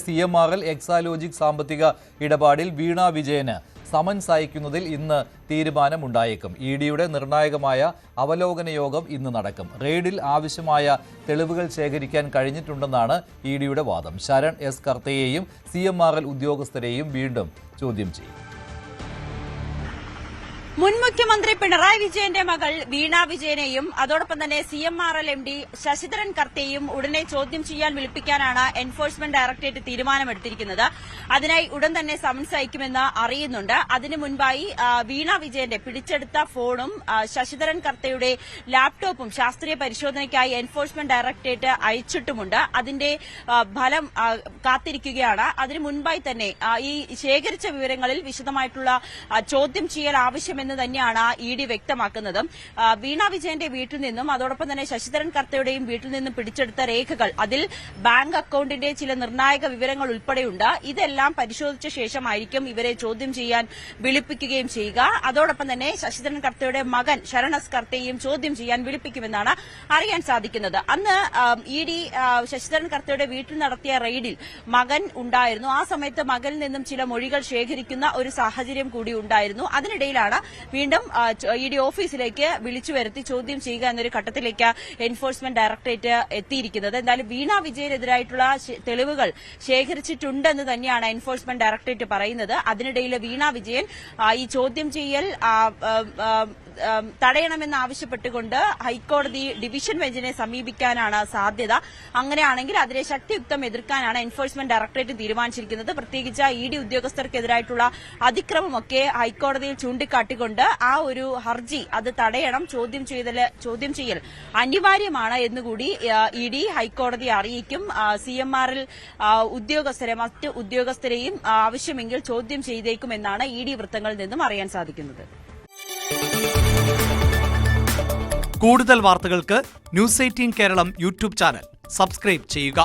CMRL Exalogic സാമ്പത്തിക ഇടപാടിൽ വീണ വിജയന് summons അയക്കുന്നതിൽ ഇന്ന് തീരുമാനമുണ്ടായേക്കും. ഇഡിയുടെ നിർണായകമായ അവലോകന യോഗം ഇന്ന് നടക്കും. റെയ്ഡിൽ ആവശ്യമായ തെളിവുകൾ ശേഖരിക്കാൻ കഴിഞ്ഞിട്ടുണ്ടെന്നാണ് ഇഡിയുടെ വാദം. ശരൺ എസ് കർത്തയെയും CMRL ഉദ്യോഗസ്ഥരെയും വീണ്ടും ചോദ്യം ചെയ്യും. മുൻ മുഖ്യമന്ത്രി പിണറായി വിജയന്റെ മകൾ വീണ വിജയനെയും അതോടൊപ്പം തന്നെ CMRL MD ശശിധരൻ കർത്തയെയും ഉടനെ ചോദ്യം ചെയ്യാൻ വിളിപ്പിക്കാനാണ് എൻഫോഴ്സ്മെന്റ് ഡയറക്ടറേറ്റ് തീരുമാനമെടുത്തിരിക്കുന്നത്. അതിനായി ഉടൻ തന്നെ സമൻസ് അയക്കുമെന്ന് അറിയുന്നുണ്ട്. അതിനു മുൻപായി വീണ വിജയന്റെ പിടിച്ചെടുത്ത ഫോണും ശശിധരൻ കർത്തയുടെ ലാപ്ടോപ്പും ശാസ്ത്രീയ പരിശോധനയ്ക്കായി എൻഫോഴ്സ്മെന്റ് ഡയറക്ടറേറ്റ് അയച്ചിട്ടുമുണ്ട്. അതിന്റെ ഫലം കാത്തിരിക്കുകയാണ്. അതിനു മുൻപായി തന്നെ ഈ ശേഖരിച്ച വിവരങ്ങളിൽ വിശദമായിട്ടുള്ള ചോദ്യം ചെയ്യൽ ആവശ്യമെന്ന് തന്നെയാണ് ഇഡി വ്യക്തമാക്കുന്നത്. വീണ വിജയന്റെ വീട്ടിൽ നിന്നും അതോടൊപ്പം തന്നെ ശശിധരൻ കർത്തയുടെയും വീട്ടിൽ നിന്നും പിടിച്ചെടുത്ത രേഖകൾ, അതിൽ ബാങ്ക് അക്കൌണ്ടിന്റെ ചില നിർണായക വിവരങ്ങൾ ഉൾപ്പെടെയുണ്ട്. ഇതെല്ലാം പരിശോധിച്ച ശേഷമായിരിക്കും ഇവരെ ചോദ്യം ചെയ്യാൻ വിളിപ്പിക്കുകയും ചെയ്യുക. അതോടൊപ്പം തന്നെ ശശിധരൻ കർത്തയുടെ മകൻ ശരൺ എസ് കർത്തയെയും ചോദ്യം ചെയ്യാൻ വിളിപ്പിക്കുമെന്നാണ് അറിയാൻ സാധിക്കുന്നത്. അന്ന് ഇഡി ശശിധരൻ കർത്തയുടെ വീട്ടിൽ നടത്തിയ റെയ്ഡിൽ മകൻ ഉണ്ടായിരുന്നു. ആ സമയത്ത് മകനിൽ നിന്നും ചില മൊഴികൾ ശേഖരിക്കുന്ന ഒരു സാഹചര്യം കൂടി ഉണ്ടായിരുന്നു. അതിനിടയിലാണ് വീണ്ടും ഇഡി ഓഫീസിലേക്ക് വിളിച്ചു വരുത്തി ചോദ്യം ചെയ്യുക എന്നൊരു ഘട്ടത്തിലേക്ക് എൻഫോഴ്സ്മെന്റ് ഡയറക്ടറേറ്റ് എത്തിയിരിക്കുന്നത്. എന്തായാലും വീണ വിജയനെതിരായിട്ടുള്ള തെളിവുകൾ ശേഖരിച്ചിട്ടുണ്ടെന്ന് തന്നെയാണ് എൻഫോഴ്സ്മെന്റ് ഡയറക്ടറേറ്റ് പറയുന്നത്. അതിനിടയിൽ വീണ വിജയൻ ഈ ചോദ്യം ചെയ്യൽ തടയണമെന്നാവശ്യപ്പെട്ടുകൊണ്ട് ഹൈക്കോടതി ഡിവിഷൻ ബെഞ്ചിനെ സമീപിക്കാനാണ് സാധ്യത. അങ്ങനെയാണെങ്കിൽ അതിനെ ശക്തിയുക്തം എതിർക്കാനാണ് എൻഫോഴ്സ്മെന്റ് ഡയറക്ടറേറ്റ് തീരുമാനിച്ചിരിക്കുന്നത്. പ്രത്യേകിച്ച് ഇഡി ഉദ്യോഗസ്ഥർക്കെതിരായിട്ടുള്ള അതിക്രമമൊക്കെ ഹൈക്കോടതിയിൽ ചൂണ്ടിക്കാട്ടിക്കൊണ്ട് ആ ഒരു ഹർജി അത് തടയണം, ചോദ്യം ചെയ്യൽ അനിവാര്യമാണ് എന്നുകൂടി ഇഡി ഹൈക്കോടതിയെ അറിയിക്കും. CMRL ഉദ്യോഗസ്ഥരെ മറ്റ് ഉദ്യോഗസ്ഥരെയും ആവശ്യമെങ്കിൽ ചോദ്യം ചെയ്തേക്കുമെന്നാണ് ഇഡി വൃത്തങ്ങളിൽ നിന്നും അറിയാൻ സാധിക്കുന്നത്. കൂടുതൽ വാർത്തകൾക്ക് News 18 Keralam YouTube channel subscribe ചെയ്യുക.